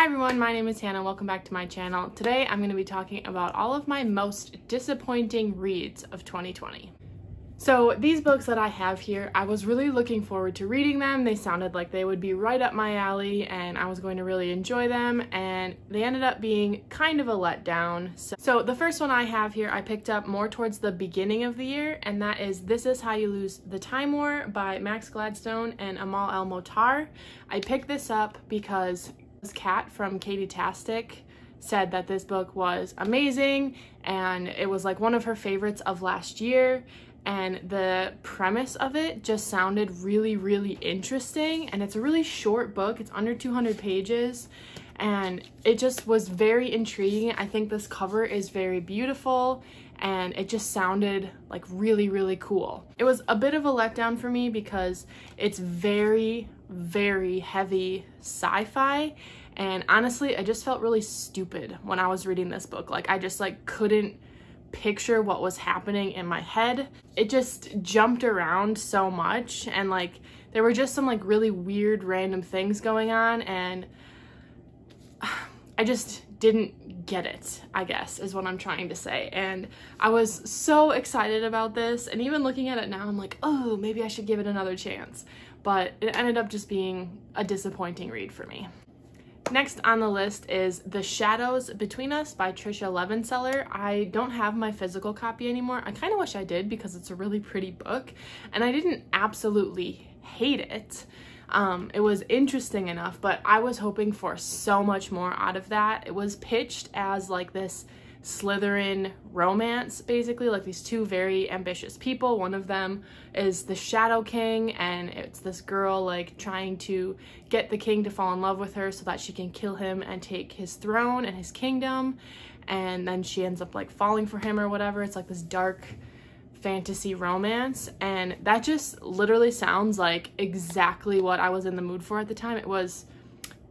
Hi everyone, my name is Hannah. Welcome back to my channel. Today I'm going to be talking about all of my most disappointing reads of 2020. So these books that I have here, I was really looking forward to reading them. They sounded like they would be right up my alley and I was going to really enjoy them, and they ended up being kind of a letdown. So the first one I have here I picked up more towards the beginning of the year, and that is This Is How You Lose the Time War by Max Gladstone and Amal El-Mohtar. I picked this up because Kat from Katytastic said that this book was amazing and it was like one of her favorites of last year, and the premise of it just sounded really interesting, and it's a really short book. It's under 200 pages and it just was very intriguing. I think this cover is very beautiful and it just sounded like really cool. It was a bit of a letdown for me because it's very heavy sci-fi, and honestly I just felt really stupid when I was reading this book. Like I just couldn't picture what was happening in my head. It just jumped around so much, and there were just some really weird random things going on, and I just didn't get it, I guess is what I'm trying to say. And I was so excited about this, and even looking at it now I'm like, oh, maybe I should give it another chance, but it ended up just being a disappointing read for me. Next on the list is The Shadows Between Us by Trisha Levenseller. I don't have my physical copy anymore. I kind of wish I did because it's a really pretty book and I didn't absolutely hate it. It was interesting enough, but I was hoping for so much more out of that. It was pitched as this Slytherin romance, basically, these two very ambitious people. One of them is the Shadow King, and it's this girl trying to get the king to fall in love with her so that she can kill him and take his throne and his kingdom, and then she ends up falling for him or whatever. It's this dark fantasy romance, and that just literally sounds like exactly what I was in the mood for at the time. It was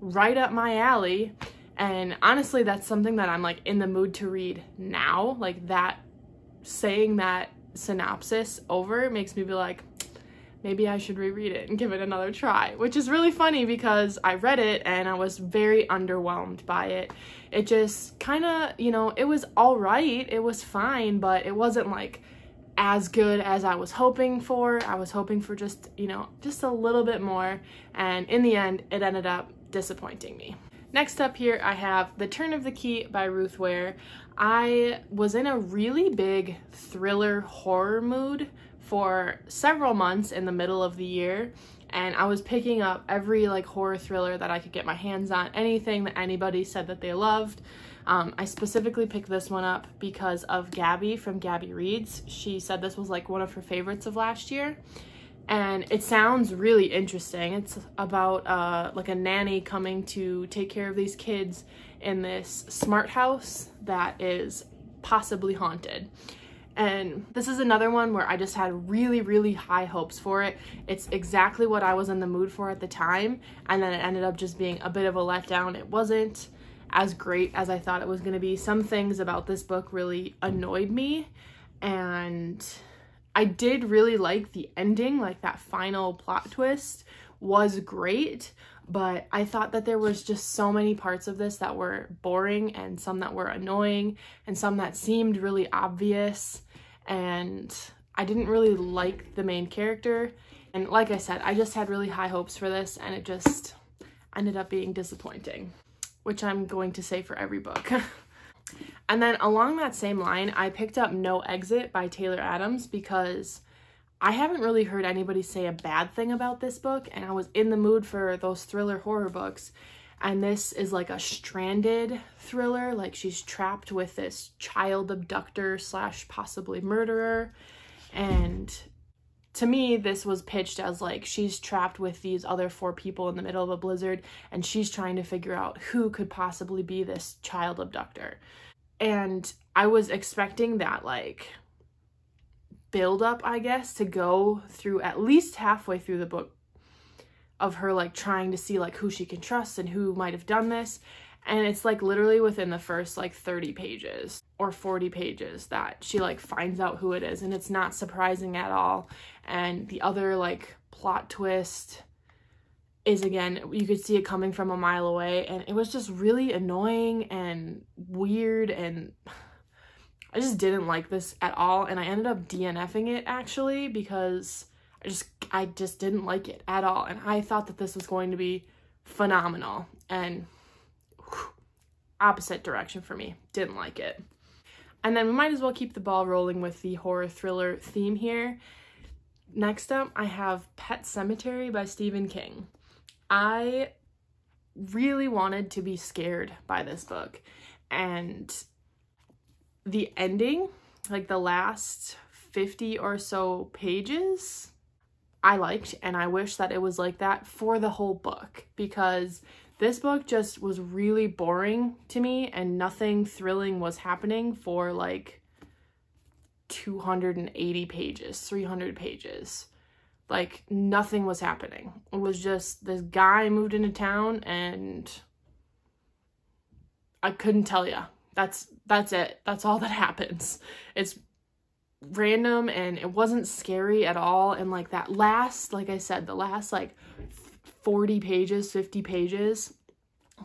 right up my alley. And honestly, that's something that I'm in the mood to read now. That, saying that synopsis over makes me be like, maybe I should reread it and give it another try, which is really funny because I read it and I was very underwhelmed by it. It just kind of, it was all right. It was fine, but it wasn't as good as I was hoping for. I was hoping for just, just a little bit more. And in the end, it ended up disappointing me. Next up here, I have The Turn of the Key by Ruth Ware. I was in a really big thriller horror mood for several months in the middle of the year, and I was picking up every horror thriller that I could get my hands on, anything that anybody said that they loved. I specifically picked this one up because of Gabby from Gabby Reads. She said this was one of her favorites of last year. And it sounds really interesting. It's about a nanny coming to take care of these kids in this smart house that is possibly haunted. And this is another one where I just had really high hopes for it. It's exactly what I was in the mood for at the time, and then it ended up just being a bit of a letdown. It wasn't as great as I thought it was going to be. Some things about this book really annoyed me, and I did really like the ending. That final plot twist was great, but I thought that there was just so many parts of this that were boring, and some that were annoying, and some that seemed really obvious, and I didn't really like the main character. And like I said, I just had really high hopes for this, and it just ended up being disappointing, which I'm going to say for every book. And then along that same line, I picked up No Exit by Taylor Adams because I haven't really heard anybody say a bad thing about this book, and I was in the mood for those thriller horror books. And this is a stranded thriller. She's trapped with this child abductor / possibly murderer. And to me, this was pitched as she's trapped with these other 4 people in the middle of a blizzard, and she's trying to figure out who could possibly be this child abductor. And I was expecting that build up, I guess, to go through at least halfway through the book of her trying to see who she can trust and who might have done this. And it's literally within the first 30 pages or 40 pages that she finds out who it is, and it's not surprising at all. And the other plot twist is, again, you could see it coming from a mile away, and it was just really annoying and weird, and I just didn't like this at all, and I ended up DNFing it actually because I just didn't like it at all, and I thought that this was going to be phenomenal, and opposite direction for me. Didn't like it. And then we might as well keep the ball rolling with the horror thriller theme here. Next up, I have Pet Sematary by Stephen King. I really wanted to be scared by this book, and the ending, like the last 50 or so pages, I liked, and I wish that it was like that for the whole book, because this book just was really boring to me and nothing thrilling was happening for like 280 pages, 300 pages. Like, nothing was happening. It was just this guy moved into town and I couldn't tell you. That's it. That's all that happens. It's random and it wasn't scary at all. And like that last, like I said, the last like 40 pages, 50 pages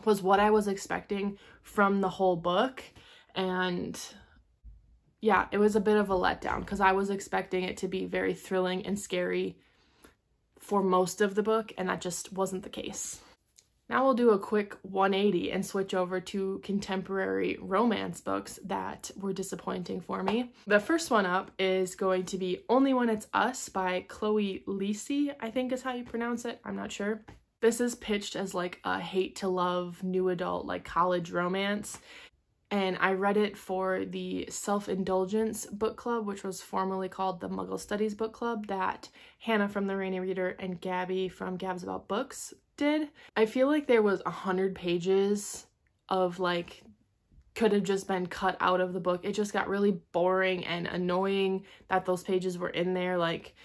was what I was expecting from the whole book. And yeah, it was a bit of a letdown because I was expecting it to be very thrilling and scary for most of the book, and that just wasn't the case. Now we'll do a quick 180 and switch over to contemporary romance books that were disappointing for me. The first one up is going to be Only When It's Us by Chloe Lisi, I think is how you pronounce it. I'm not sure. This is pitched as like a hate to love new adult, like college romance. And I read it for the Self-Indulgence book club, which was formerly called the Muggle Studies book club, that Hannah from the Rainy Reader and Gabby from Gabs About Books did. I feel like there was 100 pages of like, could have just been cut out of the book. It just got really boring and annoying that those pages were in there. Like,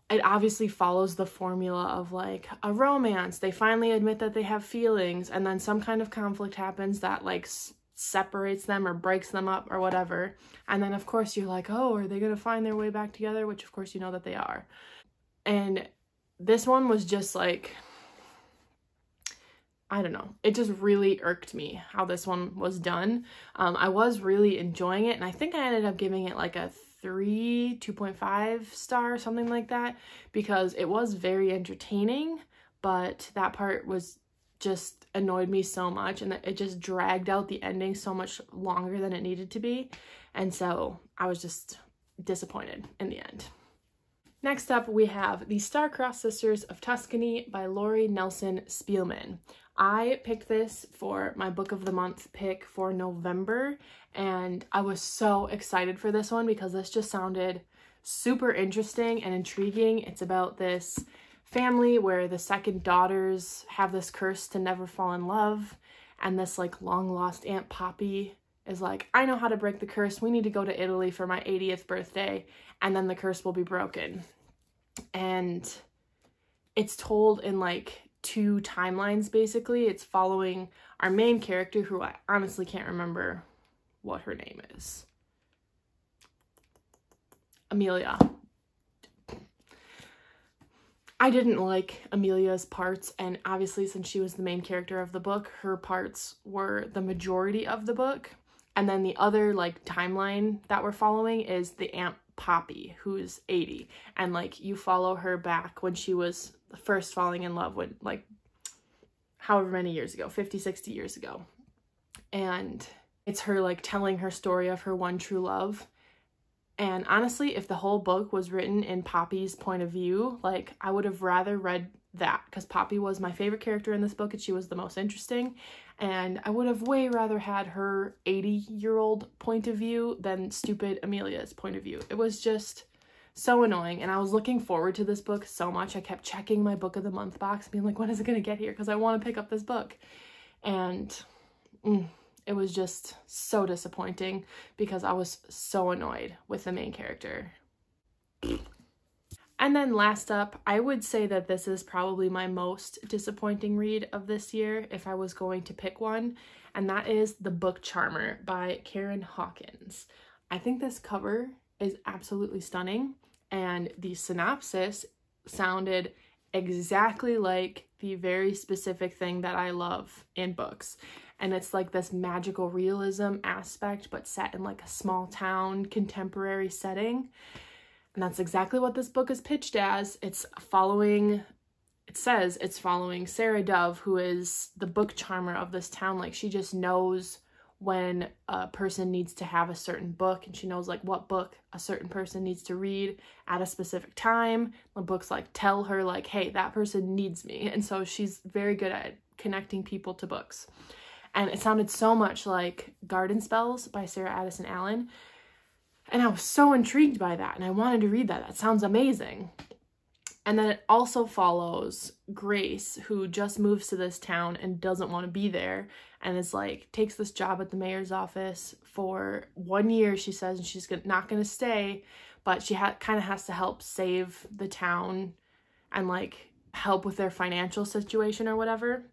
it obviously follows the formula of like a romance. They finally admit that they have feelings, and then some kind of conflict happens that like separates them or breaks them up or whatever, and then of course you're like, oh, are they gonna find their way back together, which of course you know that they are. And this one was just like, I don't know, it just really irked me how this one was done. I was really enjoying it, and I think I ended up giving it like a 2.5 star, something like that, because it was very entertaining, but that part was just annoyed me so much, and it just dragged out the ending so much longer than it needed to be, and so I was just disappointed in the end. Next up, we have The Star-Crossed Sisters of Tuscany by Lori Nelson Spielman. I picked this for my book of the month pick for November, and I was so excited for this one because this just sounded super interesting and intriguing. It's about this family where the second daughters have this curse to never fall in love, and this like long lost Aunt Poppy is like, I know how to break the curse. We need to go to Italy for my 80th birthday, and then the curse will be broken. And it's told in like 2 timelines basically. It's following our main character, who I honestly can't remember what her name is. Amelia. I didn't like Amelia's parts, and obviously since she was the main character of the book, her parts were the majority of the book. And then the other like timeline that we're following is the Aunt Poppy, who's 80, and like you follow her back when she was first falling in love with, like, however many years ago, 50, 60 years ago. And it's her like telling her story of her one true love. And honestly, if the whole book was written in Poppy's point of view, like, I would have rather read that, because Poppy was my favorite character in this book and she was the most interesting, and I would have way rather had her 80-year-old point of view than stupid Amelia's point of view. It was just so annoying, and I was looking forward to this book so much. I kept checking my book of the month box, being like, when is it gonna get here, because I want to pick up this book. And it was just so disappointing because I was so annoyed with the main character. And then last up, I would say that this is probably my most disappointing read of this year if I was going to pick one, and that is The Book Charmer by Karen Hawkins. I think this cover is absolutely stunning, and the synopsis sounded exactly like the very specific thing that I love in books. And it's like this magical realism aspect, but set in like a small town contemporary setting. And that's exactly what this book is pitched as. It says it's following Sarah Dove, who is the book charmer of this town. Like, she just knows when a person needs to have a certain book, and she knows like what book a certain person needs to read at a specific time. The books like tell her like, hey, that person needs me. And so she's very good at connecting people to books. And it sounded so much like Garden Spells by Sarah Addison Allen. And I was so intrigued by that, and I wanted to read that. That sounds amazing. And then it also follows Grace, who just moves to this town and doesn't want to be there, and is like, takes this job at the mayor's office for 1 year, she says, and she's not going to stay, but she kind of has to help save the town and like help with their financial situation or whatever.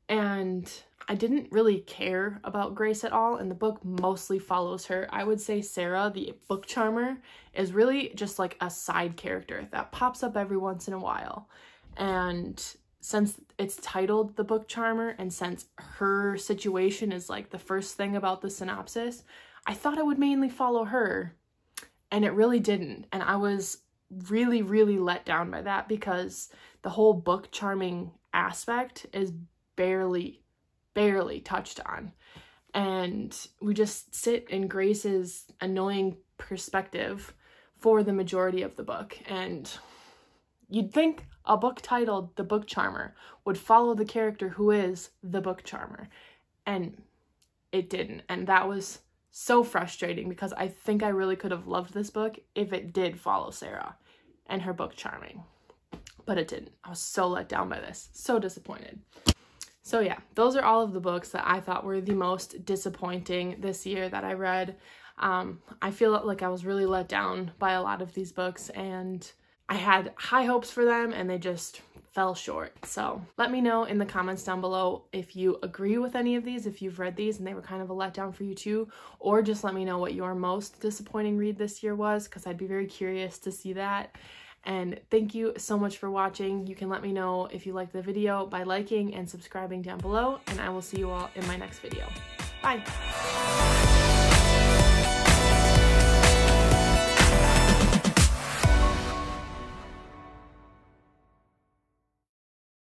And I didn't really care about Grace at all, and the book mostly follows her. I would say Sarah, the book charmer, is really just like a side character that pops up every once in a while. And since it's titled The Book Charmer, and since her situation is like the first thing about the synopsis, I thought it would mainly follow her, and it really didn't. And I was really, really let down by that, because the whole book charming aspect is barely touched on. And we just sit in Grace's annoying perspective for the majority of the book. And you'd think a book titled The Book Charmer would follow the character who is the book charmer, and it didn't. And that was so frustrating, because I think I really could have loved this book if it did follow Sarah and her book charming, but it didn't. I was so let down by this, so disappointed. So yeah, those are all of the books that I thought were the most disappointing this year that I read. I feel like I was really let down by a lot of these books, and I had high hopes for them and they just fell short. So let me know in the comments down below if you agree with any of these, if you've read these and they were kind of a letdown for you too, or just let me know what your most disappointing read this year was, because I'd be very curious to see that. And thank you so much for watching. You can let me know if you liked the video by liking and subscribing down below, and I will see you all in my next video. Bye!